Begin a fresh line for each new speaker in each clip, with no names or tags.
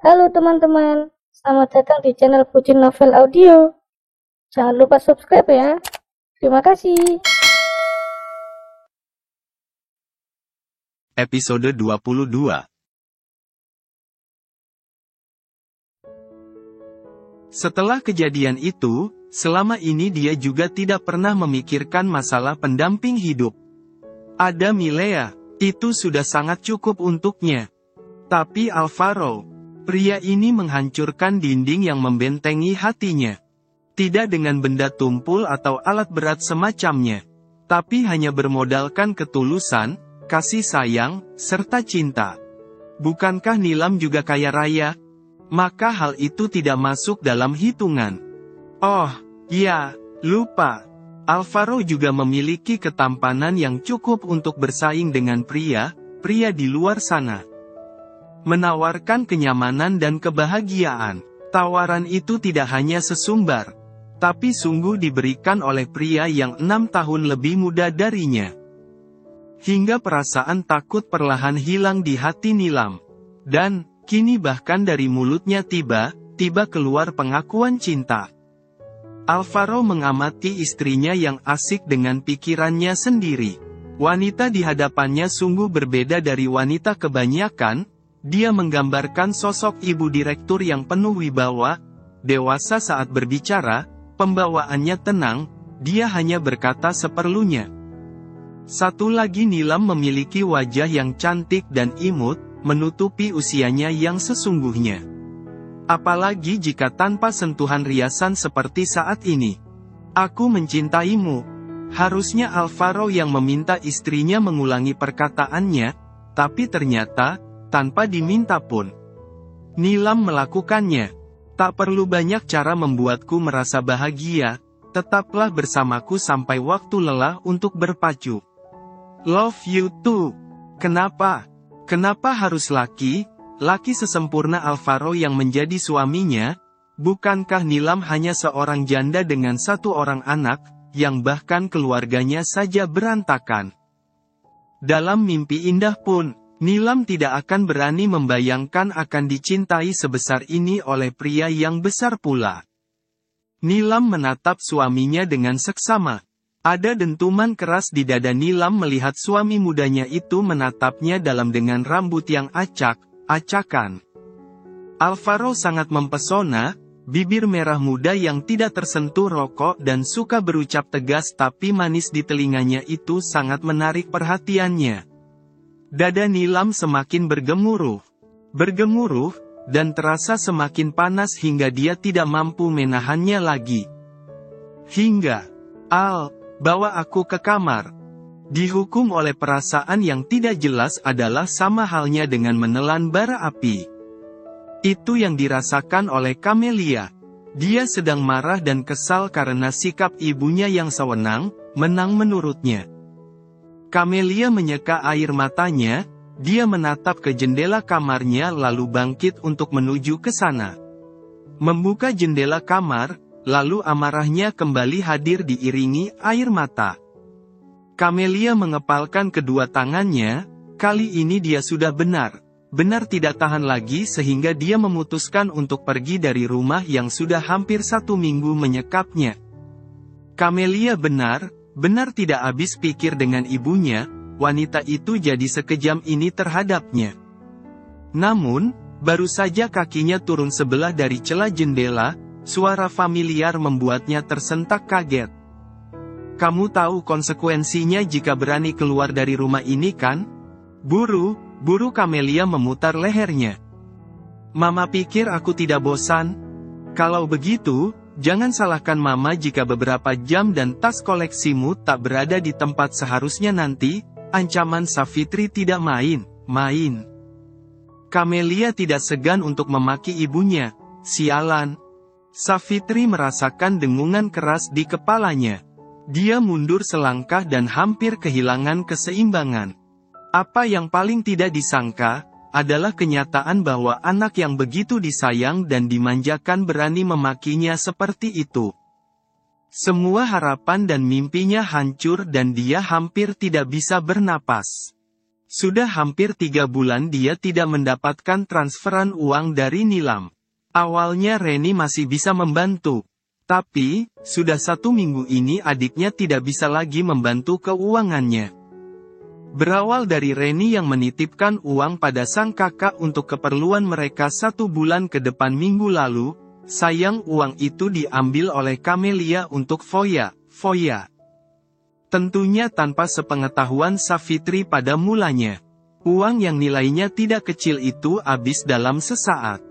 Halo teman-teman, selamat datang di channel Pucin Novel Audio. Jangan lupa subscribe ya. Terima kasih.
Episode 22. Setelah kejadian itu, selama ini dia juga tidak pernah memikirkan masalah pendamping hidup. Ada Milea, itu sudah sangat cukup untuknya. Tapi Alvaro, pria ini menghancurkan dinding yang membentengi hatinya. Tidak dengan benda tumpul atau alat berat semacamnya, tapi hanya bermodalkan ketulusan, kasih sayang, serta cinta. Bukankah Nilam juga kaya raya? Maka hal itu tidak masuk dalam hitungan. Oh, ya, lupa. Alvaro juga memiliki ketampanan yang cukup untuk bersaing dengan pria di luar sana. Menawarkan kenyamanan dan kebahagiaan. Tawaran itu tidak hanya sesumbar, tapi sungguh diberikan oleh pria yang 6 tahun lebih muda darinya. Hingga perasaan takut perlahan hilang di hati Nilam. Dan, kini bahkan dari mulutnya tiba keluar pengakuan cinta. Alvaro mengamati istrinya yang asik dengan pikirannya sendiri. Wanita di hadapannya sungguh berbeda dari wanita kebanyakan. Dia menggambarkan sosok ibu direktur yang penuh wibawa, dewasa saat berbicara, pembawaannya tenang, dia hanya berkata seperlunya. Satu lagi Nilam memiliki wajah yang cantik dan imut, menutupi usianya yang sesungguhnya. Apalagi jika tanpa sentuhan riasan seperti saat ini. Aku mencintaimu. Harusnya Alvaro yang meminta istrinya mengulangi perkataannya, tapi ternyata, tanpa diminta pun, Nilam melakukannya. Tak perlu banyak cara membuatku merasa bahagia, tetaplah bersamaku sampai waktu lelah untuk berpacu. Love you too. Kenapa? Kenapa harus laki sesempurna Alvaro yang menjadi suaminya? Bukankah Nilam hanya seorang janda dengan 1 orang anak, yang bahkan keluarganya saja berantakan? Dalam mimpi indah pun, Nilam tidak akan berani membayangkan akan dicintai sebesar ini oleh pria yang besar pula. Nilam menatap suaminya dengan seksama. Ada dentuman keras di dada Nilam melihat suami mudanya itu menatapnya dalam dengan rambut yang acak-acakan. Alvaro sangat mempesona, bibir merah muda yang tidak tersentuh rokok dan suka berucap tegas tapi manis di telinganya itu sangat menarik perhatiannya. Dada Nilam semakin bergemuruh, dan terasa semakin panas hingga dia tidak mampu menahannya lagi. Hingga, bawa aku ke kamar. Dihukum oleh perasaan yang tidak jelas adalah sama halnya dengan menelan bara api. Itu yang dirasakan oleh Camelia. Dia sedang marah dan kesal karena sikap ibunya yang sewenang-menang menurutnya. Camelia menyeka air matanya, dia menatap ke jendela kamarnya lalu bangkit untuk menuju ke sana. Membuka jendela kamar, lalu amarahnya kembali hadir diiringi air mata. Camelia mengepalkan kedua tangannya, kali ini dia sudah benar tidak tahan lagi sehingga dia memutuskan untuk pergi dari rumah yang sudah hampir 1 minggu menyekapnya. Camelia benar tidak habis pikir dengan ibunya, wanita itu jadi sekejam ini terhadapnya. Namun, baru saja kakinya turun sebelah dari celah jendela, suara familiar membuatnya tersentak kaget. Kamu tahu konsekuensinya jika berani keluar dari rumah ini kan? Buru Camelia memutar lehernya. Mama pikir aku tidak bosan? Kalau begitu, jangan salahkan Mama jika beberapa jam dan tas koleksimu tak berada di tempat seharusnya nanti. Ancaman Savitri tidak main. Camelia tidak segan untuk memaki ibunya. Sialan. Savitri merasakan dengungan keras di kepalanya. Dia mundur selangkah dan hampir kehilangan keseimbangan. Apa yang paling tidak disangka, adalah kenyataan bahwa anak yang begitu disayang dan dimanjakan berani memakinya seperti itu. Semua harapan dan mimpinya hancur dan dia hampir tidak bisa bernapas. Sudah hampir 3 bulan dia tidak mendapatkan transferan uang dari Nilam. Awalnya Reni masih bisa membantu. Tapi, sudah 1 minggu ini adiknya tidak bisa lagi membantu keuangannya. Berawal dari Reni yang menitipkan uang pada sang kakak untuk keperluan mereka 1 bulan ke depan minggu lalu, sayang uang itu diambil oleh Camelia untuk Foya. Tentunya tanpa sepengetahuan Savitri pada mulanya. Uang yang nilainya tidak kecil itu habis dalam sesaat.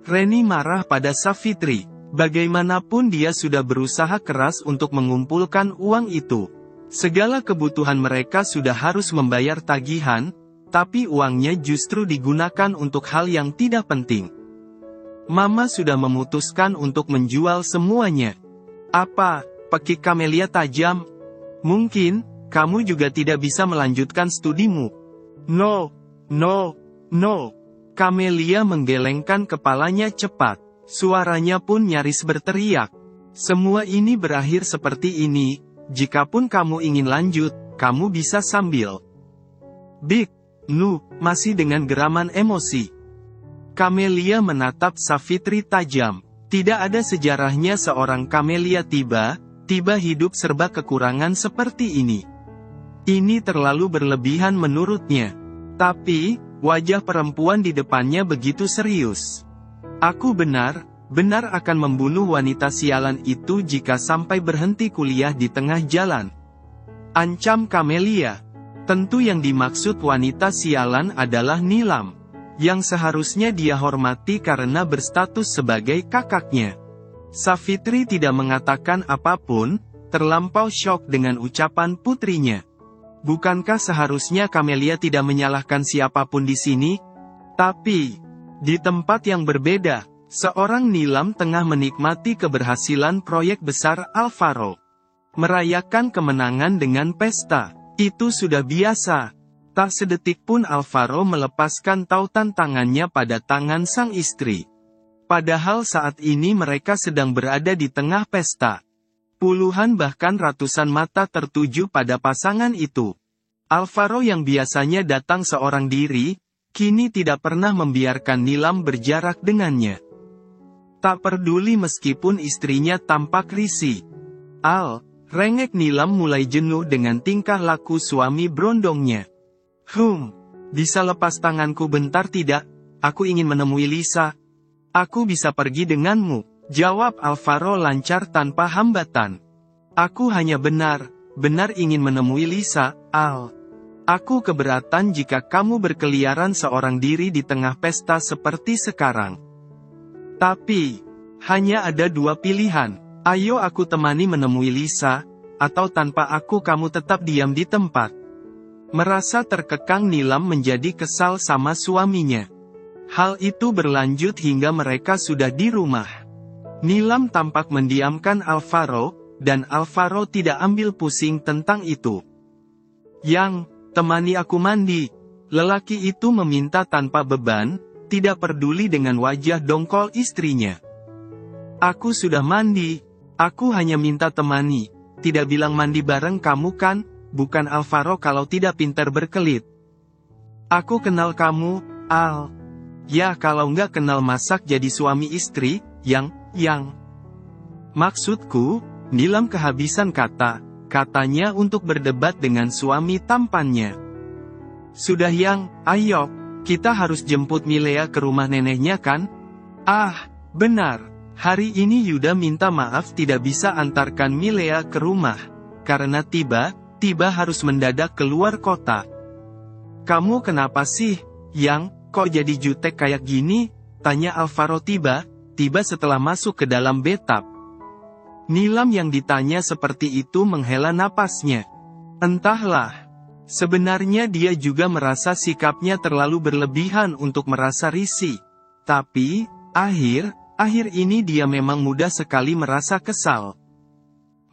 Reni marah pada Savitri. Bagaimanapun dia sudah berusaha keras untuk mengumpulkan uang itu. Segala kebutuhan mereka sudah harus membayar tagihan, tapi uangnya justru digunakan untuk hal yang tidak penting. Mama sudah memutuskan untuk menjual semuanya. Apa, pekik Camelia tajam? Mungkin, kamu juga tidak bisa melanjutkan studimu. No. Camelia menggelengkan kepalanya cepat. Suaranya pun nyaris berteriak. Semua ini berakhir seperti ini. Jikapun kamu ingin lanjut, kamu bisa sambil. Big, Nu, masih dengan geraman emosi. Camelia menatap Savitri tajam. Tidak ada sejarahnya seorang Camelia tiba hidup serba kekurangan seperti ini. Ini terlalu berlebihan menurutnya. Tapi, wajah perempuan di depannya begitu serius. Aku benar akan membunuh wanita sialan itu jika sampai berhenti kuliah di tengah jalan. Ancam Camelia. Tentu yang dimaksud wanita sialan adalah Nilam, yang seharusnya dia hormati karena berstatus sebagai kakaknya. Savitri tidak mengatakan apapun, terlampau syok dengan ucapan putrinya. Bukankah seharusnya Camelia tidak menyalahkan siapapun di sini? Tapi, di tempat yang berbeda, seorang Nilam tengah menikmati keberhasilan proyek besar Alvaro. Merayakan kemenangan dengan pesta, itu sudah biasa. Tak sedetik pun Alvaro melepaskan tautan tangannya pada tangan sang istri. Padahal saat ini mereka sedang berada di tengah pesta. Puluhan bahkan ratusan mata tertuju pada pasangan itu. Alvaro yang biasanya datang seorang diri, kini tidak pernah membiarkan Nilam berjarak dengannya. Tak peduli meskipun istrinya tampak risih. Rengek Nilam mulai jenuh dengan tingkah laku suami berondongnya. Bisa lepas tanganku bentar tidak? Aku ingin menemui Lisa. Aku bisa pergi denganmu, jawab Alvaro lancar tanpa hambatan. Aku hanya benar ingin menemui Lisa, Al. Aku keberatan jika kamu berkeliaran seorang diri di tengah pesta seperti sekarang. Tapi, hanya ada 2 pilihan. Ayo aku temani menemui Lisa, atau tanpa aku kamu tetap diam di tempat. Merasa terkekang Nilam menjadi kesal sama suaminya. Hal itu berlanjut hingga mereka sudah di rumah. Nilam tampak mendiamkan Alvaro, dan Alvaro tidak ambil pusing tentang itu. Yang, temani aku mandi. Lelaki itu meminta tanpa beban, tidak peduli dengan wajah dongkol istrinya. Aku sudah mandi. Aku hanya minta temani. Tidak bilang mandi bareng kamu kan? Bukan Alvaro kalau tidak pintar berkelit. Aku kenal kamu, Al. Ya kalau nggak kenal masak jadi suami istri, yang. Maksudku, Nilam kehabisan katanya untuk berdebat dengan suami tampannya. Sudah yang, ayo, kita harus jemput Milea ke rumah neneknya kan? Benar. Hari ini Yuda minta maaf tidak bisa antarkan Milea ke rumah. Karena tiba harus mendadak keluar kota. Kamu kenapa sih, Yang, kok jadi jutek kayak gini? Tanya Alvaro tiba setelah masuk ke dalam bathtub. Nilam yang ditanya seperti itu menghela napasnya. Entahlah. Sebenarnya dia juga merasa sikapnya terlalu berlebihan untuk merasa risih. Tapi, akhir ini dia memang mudah sekali merasa kesal.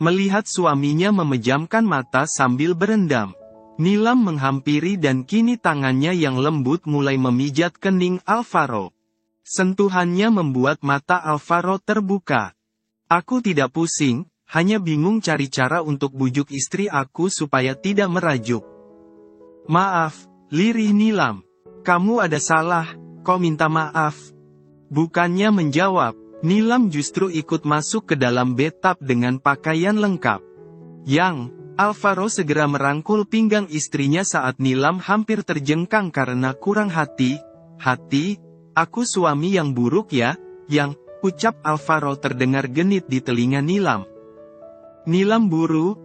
Melihat suaminya memejamkan mata sambil berendam. Nilam menghampiri dan kini tangannya yang lembut mulai memijat kening Alvaro. Sentuhannya membuat mata Alvaro terbuka. Aku tidak pusing, hanya bingung cari cara untuk bujuk istri aku supaya tidak merajuk. Maaf, Lirih Nilam. Kamu ada salah, kau minta maaf. Bukannya menjawab, Nilam justru ikut masuk ke dalam bathtub dengan pakaian lengkap. Alvaro segera merangkul pinggang istrinya saat Nilam hampir terjengkang karena kurang hati. Aku suami yang buruk ya, ucap Alvaro terdengar genit di telinga Nilam. Nilam buru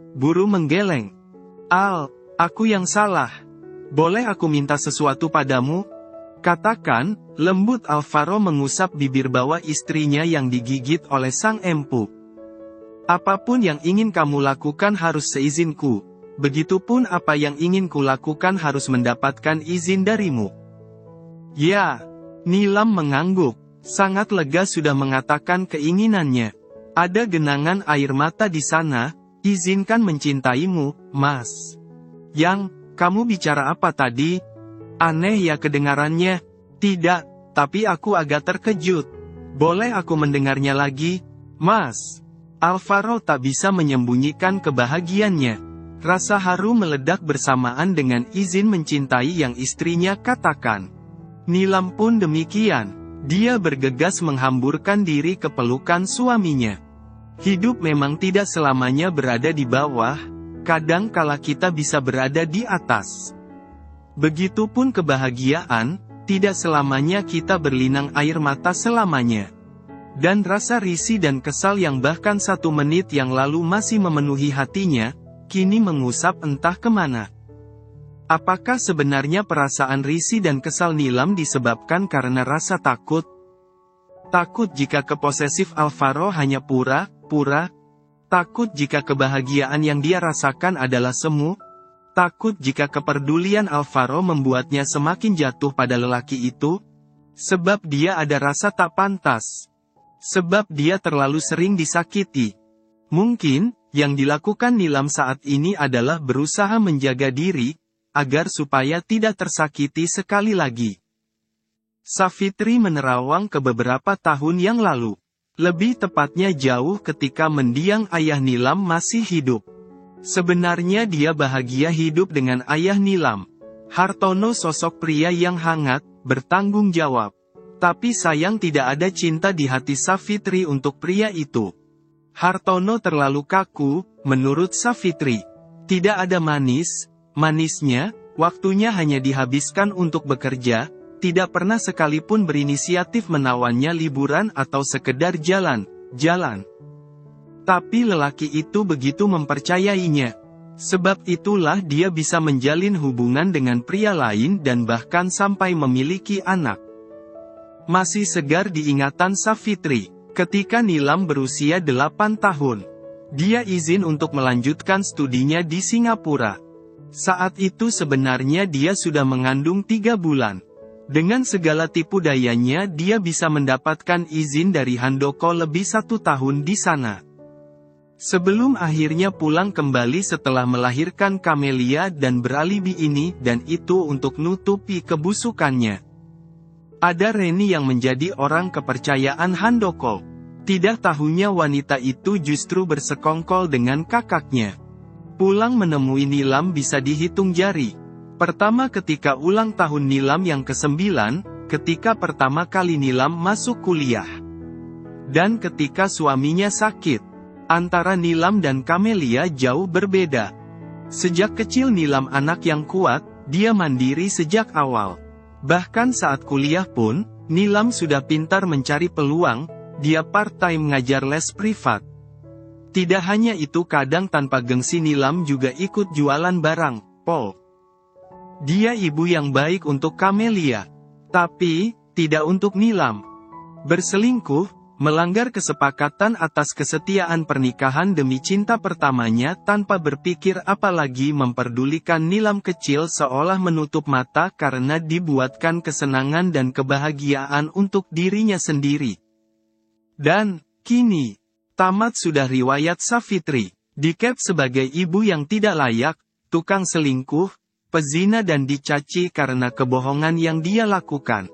menggeleng. Aku yang salah. Boleh aku minta sesuatu padamu? Katakan, lembut Alvaro mengusap bibir bawah istrinya yang digigit oleh sang empu. Apapun yang ingin kamu lakukan harus seizinku. Begitupun apa yang ingin kulakukan harus mendapatkan izin darimu. Ya, Nilam mengangguk. Sangat lega sudah mengatakan keinginannya. Ada genangan air mata di sana. Izinkan mencintaimu, Mas. Kamu bicara apa tadi? Aneh ya kedengarannya. Tidak, tapi aku agak terkejut. Boleh aku mendengarnya lagi, Mas? Alvaro tak bisa menyembunyikan kebahagiaannya. Rasa haru meledak bersamaan dengan izin mencintai yang istrinya katakan. Nilam pun demikian. Dia bergegas menghamburkan diri ke pelukan suaminya. Hidup memang tidak selamanya berada di bawah. Kadang kala kita bisa berada di atas. Begitupun kebahagiaan, tidak selamanya kita berlinang air mata selamanya. Dan rasa risih dan kesal yang bahkan 1 menit yang lalu masih memenuhi hatinya, kini mengusap entah kemana. Apakah sebenarnya perasaan risih dan kesal Nilam disebabkan karena rasa takut? Takut jika keposesif Alvaro hanya pura-pura? Takut jika kebahagiaan yang dia rasakan adalah semu? Takut jika kepedulian Alvaro membuatnya semakin jatuh pada lelaki itu? Sebab dia ada rasa tak pantas. Sebab dia terlalu sering disakiti. Mungkin, yang dilakukan Nilam saat ini adalah berusaha menjaga diri, agar supaya tidak tersakiti sekali lagi. Savitri menerawang ke beberapa tahun yang lalu. Lebih tepatnya jauh ketika mendiang ayah Nilam masih hidup. Sebenarnya dia bahagia hidup dengan ayah Nilam. Hartono sosok pria yang hangat, bertanggung jawab. Tapi sayang tidak ada cinta di hati Savitri untuk pria itu. Hartono terlalu kaku, menurut Savitri. Tidak ada manisnya, waktunya hanya dihabiskan untuk bekerja, tidak pernah sekalipun berinisiatif menawannya liburan atau sekedar jalan. Tapi lelaki itu begitu mempercayainya. Sebab itulah dia bisa menjalin hubungan dengan pria lain dan bahkan sampai memiliki anak. Masih segar diingatan Savitri, ketika Nilam berusia 8 tahun. Dia izin untuk melanjutkan studinya di Singapura. Saat itu sebenarnya dia sudah mengandung 3 bulan. Dengan segala tipu dayanya dia bisa mendapatkan izin dari Handoko lebih 1 tahun di sana. Sebelum akhirnya pulang kembali setelah melahirkan Camelia dan beralibi ini dan itu untuk nutupi kebusukannya. Ada Reni yang menjadi orang kepercayaan Handoko. Tidak tahunya wanita itu justru bersekongkol dengan kakaknya. Pulang menemui Nilam bisa dihitung jari. Pertama ketika ulang tahun Nilam yang ke-9, ketika pertama kali Nilam masuk kuliah. Dan ketika suaminya sakit. Antara Nilam dan Camelia jauh berbeda. Sejak kecil Nilam anak yang kuat, dia mandiri sejak awal. Bahkan saat kuliah pun, Nilam sudah pintar mencari peluang, dia part-time ngajar les privat. Tidak hanya itu kadang tanpa gengsi Nilam juga ikut jualan barang, Dia ibu yang baik untuk Camelia. Tapi, tidak untuk Nilam. Berselingkuh, melanggar kesepakatan atas kesetiaan pernikahan demi cinta pertamanya tanpa berpikir apalagi memperdulikan Nilam kecil seolah menutup mata karena dibuatkan kesenangan dan kebahagiaan untuk dirinya sendiri. Dan, kini, tamat sudah riwayat Savitri. Dicap sebagai ibu yang tidak layak, tukang selingkuh, pezina dan dicaci karena kebohongan yang dia lakukan.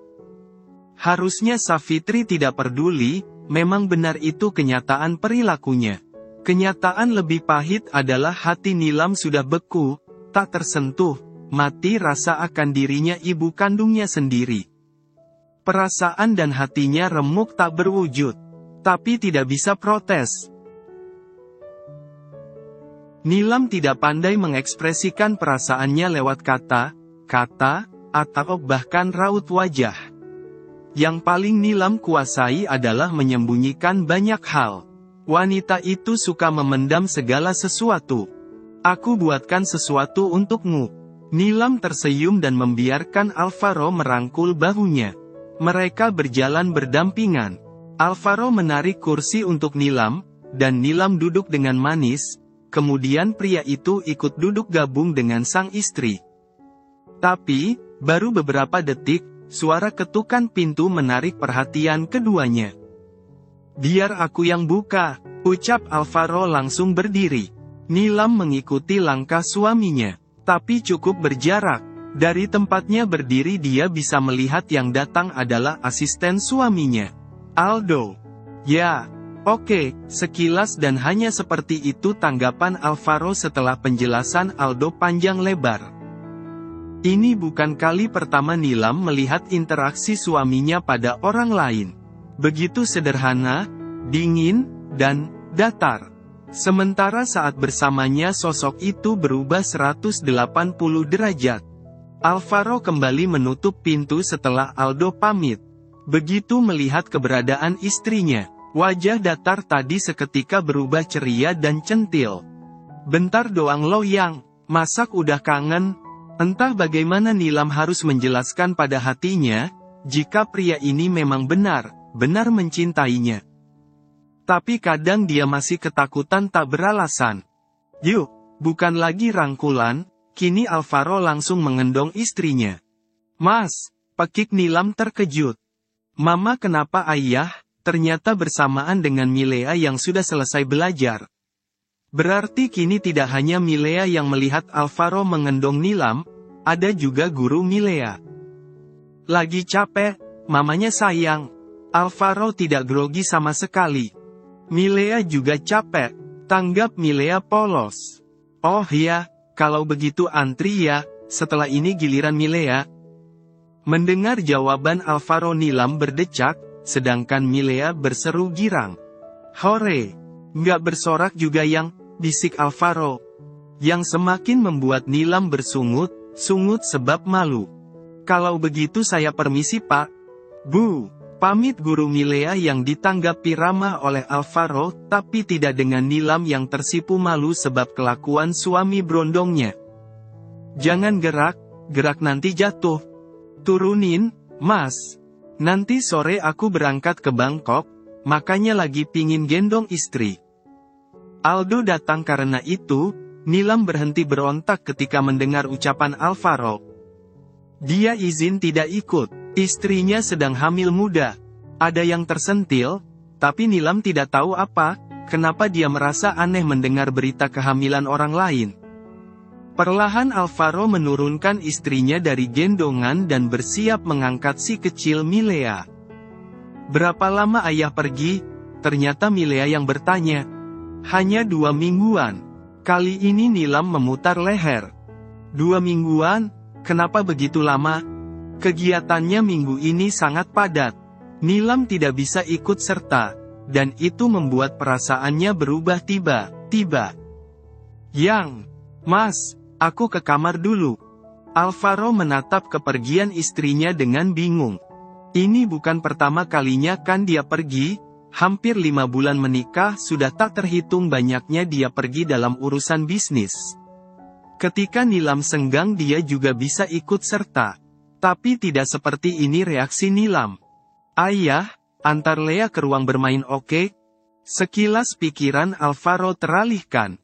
Harusnya Savitri tidak peduli, memang benar itu kenyataan perilakunya. Kenyataan lebih pahit adalah hati Nilam sudah beku, tak tersentuh, mati rasa akan dirinya ibu kandungnya sendiri. Perasaan dan hatinya remuk tak berwujud. Tapi tidak bisa protes. Nilam tidak pandai mengekspresikan perasaannya lewat kata, atau bahkan raut wajah. Yang paling Nilam kuasai adalah menyembunyikan banyak hal. Wanita itu suka memendam segala sesuatu. Aku buatkan sesuatu untukmu. Nilam tersenyum dan membiarkan Alvaro merangkul bahunya. Mereka berjalan berdampingan. Alvaro menarik kursi untuk Nilam, dan Nilam duduk dengan manis, kemudian pria itu ikut duduk gabung dengan sang istri. Tapi, baru beberapa detik, suara ketukan pintu menarik perhatian keduanya. "Biar aku yang buka," ucap Alvaro langsung berdiri. Nilam mengikuti langkah suaminya, tapi cukup berjarak. Dari tempatnya berdiri dia bisa melihat yang datang adalah asisten suaminya, Aldo. "Ya, oke," sekilas dan hanya seperti itu tanggapan Alvaro setelah penjelasan Aldo panjang lebar. Ini bukan kali pertama Nilam melihat interaksi suaminya pada orang lain. Begitu sederhana, dingin, dan datar. Sementara saat bersamanya sosok itu berubah 180 derajat. Alvaro kembali menutup pintu setelah Aldo pamit. Begitu melihat keberadaan istrinya, wajah datar tadi seketika berubah ceria dan centil. "Bentar doang lo yang, masak udah kangen?" Entah bagaimana Nilam harus menjelaskan pada hatinya, jika pria ini memang benar mencintainya. Tapi kadang dia masih ketakutan tak beralasan. "Yuk, bukan lagi rangkulan," kini Alvaro langsung mengendong istrinya. "Mas," pekik Nilam terkejut. "Mama kenapa ayah?" Ternyata bersamaan dengan Milea yang sudah selesai belajar. Berarti kini tidak hanya Milea yang melihat Alvaro mengendong Nilam, ada juga guru Milea. "Lagi capek, mamanya sayang." Alvaro tidak grogi sama sekali. "Milea juga capek," tanggap Milea polos. "Oh ya, kalau begitu antri ya, setelah ini giliran Milea." Mendengar jawaban Alvaro, Nilam berdecak, sedangkan Milea berseru girang. "Hore! Nggak bersorak juga yang," bisik Alvaro. Yang semakin membuat Nilam bersungut sebab malu. "Kalau begitu saya permisi pak." "Bu!" pamit guru Milea yang ditanggapi ramah oleh Alvaro, tapi tidak dengan Nilam yang tersipu malu sebab kelakuan suami berondongnya. "Jangan gerak nanti jatuh." "Turunin, mas. Nanti sore aku berangkat ke Bangkok, makanya lagi pingin gendong istri." Aldo datang karena itu, Nilam berhenti berontak ketika mendengar ucapan Alvaro. Dia izin tidak ikut, istrinya sedang hamil muda. Ada yang tersentil, tapi Nilam tidak tahu kenapa dia merasa aneh mendengar berita kehamilan orang lain. Perlahan Alvaro menurunkan istrinya dari gendongan dan bersiap mengangkat si kecil Milea. "Berapa lama ayah pergi?" Ternyata Milea yang bertanya. "Hanya 2 mingguan. Kali ini Nilam memutar leher. 2 mingguan? Kenapa begitu lama?" "Kegiatannya minggu ini sangat padat. Nilam tidak bisa ikut serta, dan itu membuat perasaannya berubah tiba-tiba." "Yang, mas, aku ke kamar dulu." Alvaro menatap kepergian istrinya dengan bingung. Ini bukan pertama kalinya kan dia pergi, hampir 5 bulan menikah sudah tak terhitung banyaknya dia pergi dalam urusan bisnis. Ketika Nilam senggang dia juga bisa ikut serta. Tapi tidak seperti ini reaksi Nilam. "Ayah, antar Lea ke ruang bermain oke?" Sekilas pikiran Alvaro teralihkan.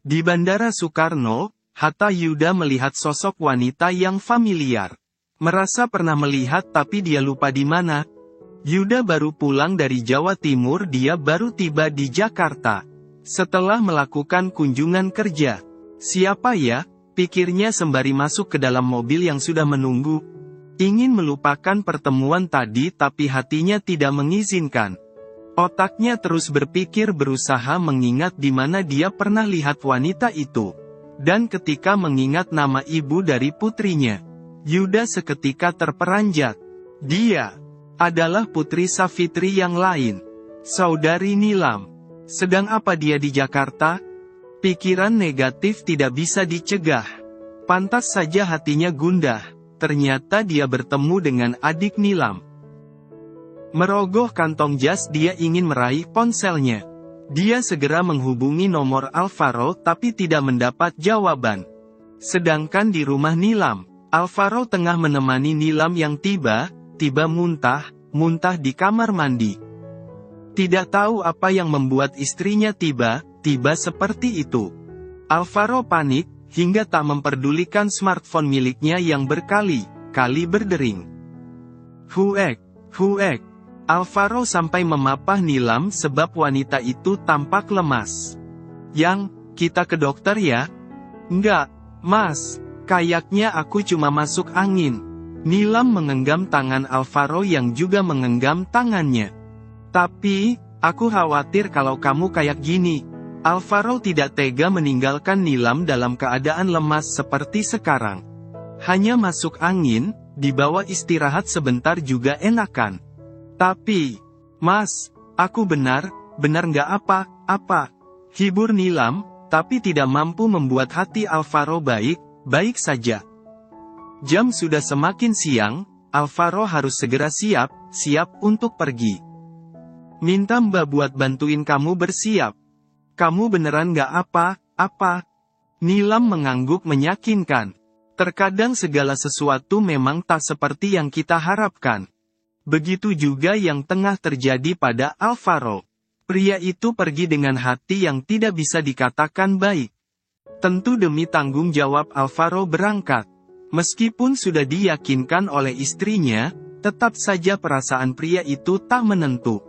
Di Bandara Soekarno, Hatta Yuda melihat sosok wanita yang familiar. Merasa pernah melihat tapi dia lupa di mana. Yuda baru pulang dari Jawa Timur, dia baru tiba di Jakarta. Setelah melakukan kunjungan kerja. Siapa ya? Pikirnya sembari masuk ke dalam mobil yang sudah menunggu. Ingin melupakan pertemuan tadi tapi hatinya tidak mengizinkan. Otaknya terus berpikir berusaha mengingat di mana dia pernah lihat wanita itu. Dan ketika mengingat nama ibu dari putrinya, Yuda seketika terperanjat. Dia adalah putri Savitri yang lain, saudari Nilam. Sedang apa dia di Jakarta? Pikiran negatif tidak bisa dicegah. Pantas saja hatinya gundah. Ternyata dia bertemu dengan adik Nilam. Merogoh kantong jas, dia ingin meraih ponselnya. Dia segera menghubungi nomor Alvaro tapi tidak mendapat jawaban. Sedangkan di rumah Nilam, Alvaro tengah menemani Nilam yang tiba-tiba muntah di kamar mandi. Tidak tahu apa yang membuat istrinya tiba-tiba seperti itu. Alvaro panik, hingga tak memperdulikan smartphone miliknya yang berkali-kali berdering. Huek. Alvaro sampai memapah Nilam sebab wanita itu tampak lemas. Yang, kita ke dokter ya? Enggak, Mas. Kayaknya aku cuma masuk angin. Nilam menggenggam tangan Alvaro yang juga menggenggam tangannya. Tapi, aku khawatir kalau kamu kayak gini. Alvaro tidak tega meninggalkan Nilam dalam keadaan lemas seperti sekarang. Hanya masuk angin, dibawa istirahat sebentar juga enakan. Tapi, Mas, aku benar nggak apa-apa. Hibur Nilam, tapi tidak mampu membuat hati Alvaro baik saja. Jam sudah semakin siang, Alvaro harus segera siap untuk pergi. Minta Mbak buat bantuin kamu bersiap. Kamu beneran nggak apa-apa? Nilam mengangguk meyakinkan. Terkadang segala sesuatu memang tak seperti yang kita harapkan. Begitu juga yang tengah terjadi pada Alvaro. Pria itu pergi dengan hati yang tidak bisa dikatakan baik. Tentu demi tanggung jawab Alvaro berangkat. Meskipun sudah diyakinkan oleh istrinya, tetap saja perasaan pria itu tak menentu.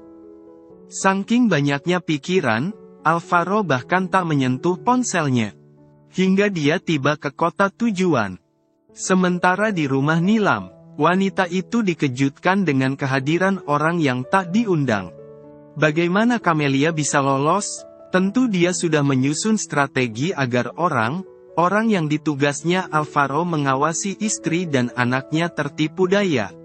Saking banyaknya pikiran, Alvaro bahkan tak menyentuh ponselnya. Hingga dia tiba ke kota tujuan. Sementara di rumah Nilam, wanita itu dikejutkan dengan kehadiran orang yang tak diundang. Bagaimana Camelia bisa lolos? Tentu dia sudah menyusun strategi agar orang yang ditugasnya Alvaro mengawasi istri dan anaknya tertipu daya.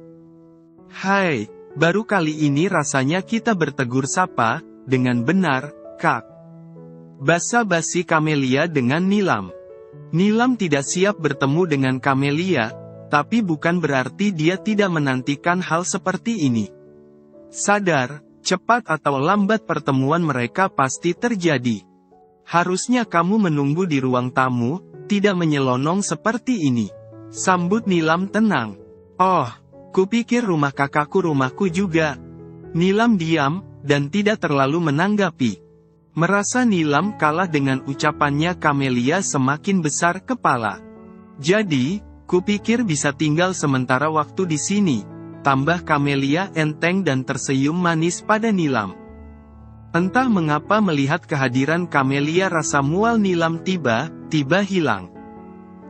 Hai, baru kali ini rasanya kita bertegur sapa, dengan benar, Kak. Basa-basi Camelia dengan Nilam. Nilam tidak siap bertemu dengan Camelia, tapi bukan berarti dia tidak menantikan hal seperti ini. Sadar, cepat atau lambat pertemuan mereka pasti terjadi. Harusnya kamu menunggu di ruang tamu, tidak menyelonong seperti ini. Sambut Nilam tenang. Oh, kupikir rumah kakakku rumahku juga. Nilam diam, dan tidak terlalu menanggapi. Merasa Nilam kalah dengan ucapannya, Camelia semakin besar kepala. Jadi, kupikir bisa tinggal sementara waktu di sini. Tambah Camelia enteng dan tersenyum manis pada Nilam. Entah mengapa melihat kehadiran Camelia rasa mual Nilam tiba-tiba hilang.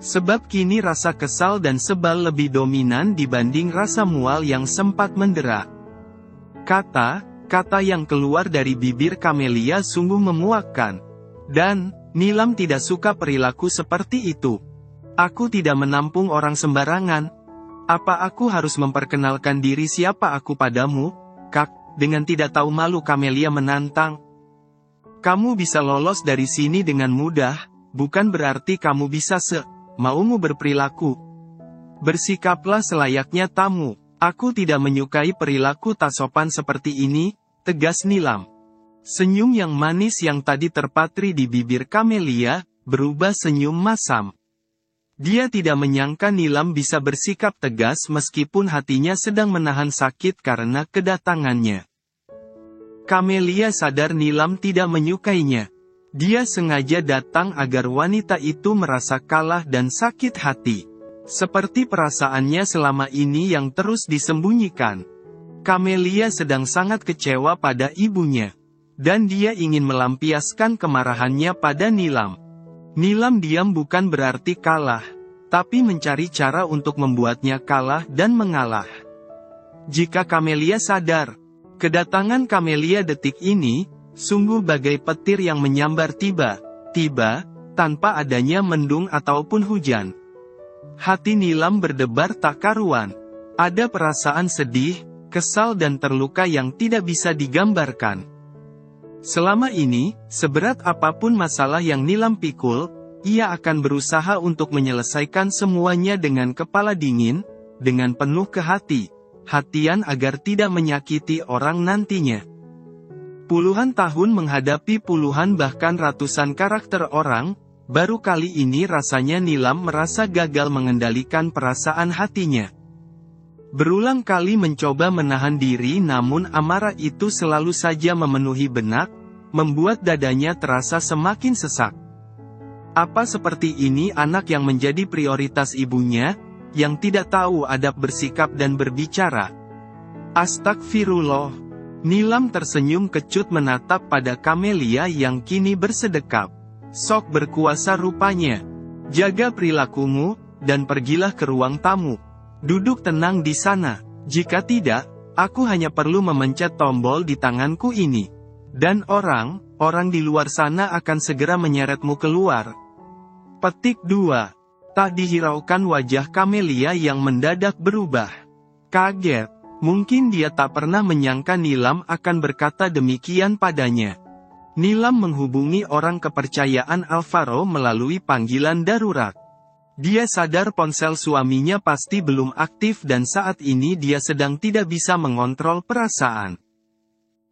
Sebab kini rasa kesal dan sebal lebih dominan dibanding rasa mual yang sempat mendera. Kata yang keluar dari bibir Camelia sungguh memuakkan. Dan, Nilam tidak suka perilaku seperti itu. Aku tidak menampung orang sembarangan. Apa aku harus memperkenalkan diri siapa aku padamu, Kak? Dengan tidak tahu malu Camelia menantang. Kamu bisa lolos dari sini dengan mudah, bukan berarti kamu bisa maumu berperilaku. Bersikaplah selayaknya tamu. Aku tidak menyukai perilaku tak sopan seperti ini, tegas Nilam. Senyum yang manis yang tadi terpatri di bibir Camelia, berubah senyum masam. Dia tidak menyangka Nilam bisa bersikap tegas meskipun hatinya sedang menahan sakit karena kedatangannya. Camelia sadar Nilam tidak menyukainya. Dia sengaja datang agar wanita itu merasa kalah dan sakit hati. Seperti perasaannya selama ini yang terus disembunyikan. Camelia sedang sangat kecewa pada ibunya. Dan dia ingin melampiaskan kemarahannya pada Nilam. Nilam diam bukan berarti kalah, tapi mencari cara untuk membuatnya kalah dan mengalah. Jika Camelia sadar, kedatangan Camelia detik ini, sungguh bagai petir yang menyambar tiba-tiba, tanpa adanya mendung ataupun hujan. Hati Nilam berdebar tak karuan. Ada perasaan sedih, kesal dan terluka yang tidak bisa digambarkan. Selama ini, seberat apapun masalah yang Nilam pikul, ia akan berusaha untuk menyelesaikan semuanya dengan kepala dingin, dengan penuh kehati-hatian agar tidak menyakiti orang nantinya. Puluhan tahun menghadapi puluhan bahkan ratusan karakter orang, baru kali ini rasanya Nilam merasa gagal mengendalikan perasaan hatinya. Berulang kali mencoba menahan diri namun amarah itu selalu saja memenuhi benak, membuat dadanya terasa semakin sesak. Apa seperti ini anak yang menjadi prioritas ibunya, yang tidak tahu adab bersikap dan berbicara? Astagfirullah. Nilam tersenyum kecut menatap pada Kamelia yang kini bersedekap. Sok berkuasa rupanya. Jaga perilakumu, dan pergilah ke ruang tamu. Duduk tenang di sana. Jika tidak, aku hanya perlu memencet tombol di tanganku ini. Dan orang di luar sana akan segera menyeretmu keluar. Petik 2. Tak dihiraukan wajah Kamelia yang mendadak berubah. Kaget. Mungkin dia tak pernah menyangka Nilam akan berkata demikian padanya. Nilam menghubungi orang kepercayaan Alvaro melalui panggilan darurat. Dia sadar ponsel suaminya pasti belum aktif dan saat ini dia sedang tidak bisa mengontrol perasaan.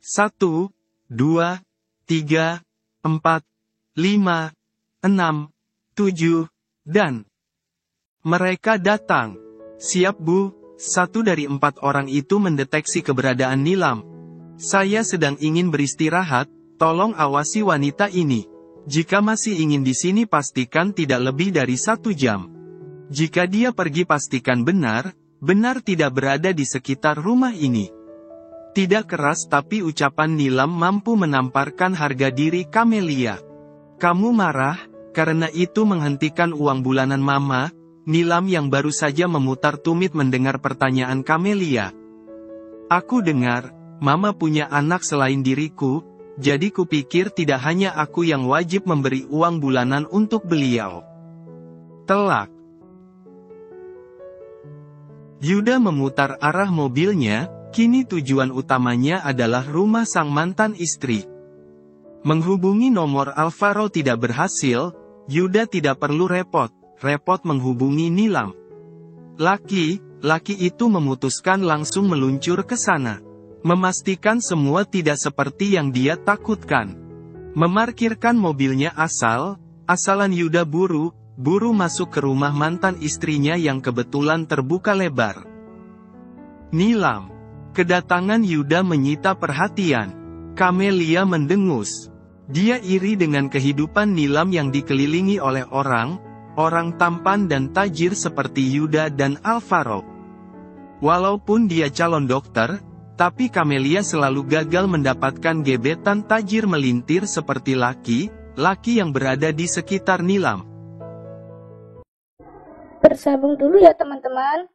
1, 2, 3, 4, 5, 6, 7, dan mereka datang. Siap Bu. 1 dari 4 orang itu mendeteksi keberadaan Nilam. Saya sedang ingin beristirahat, tolong awasi wanita ini. Jika masih ingin di sini pastikan tidak lebih dari 1 jam. Jika dia pergi pastikan benar tidak berada di sekitar rumah ini. Tidak keras tapi ucapan Nilam mampu menamparkan harga diri Kamelia. Kamu marah, karena itu menghentikan uang bulanan Mama? Nilam yang baru saja memutar tumit mendengar pertanyaan Kamelia. Aku dengar, Mama punya anak selain diriku, jadi kupikir tidak hanya aku yang wajib memberi uang bulanan untuk beliau. Telak. Yuda memutar arah mobilnya, kini tujuan utamanya adalah rumah sang mantan istri. Menghubungi nomor Alvaro tidak berhasil, Yuda tidak perlu repot menghubungi Nilam. Laki itu memutuskan langsung meluncur ke sana. Memastikan semua tidak seperti yang dia takutkan. Memarkirkan mobilnya asalan Yuda buru masuk ke rumah mantan istrinya yang kebetulan terbuka lebar. Nilam. Kedatangan Yuda menyita perhatian. Kamelia mendengus. Dia iri dengan kehidupan Nilam yang dikelilingi oleh orang tampan dan tajir seperti Yuda dan Alvaro. Walaupun dia calon dokter, tapi Kamelia selalu gagal mendapatkan gebetan tajir melintir seperti laki yang berada di sekitar Nilam.
Bersambung dulu ya teman-teman.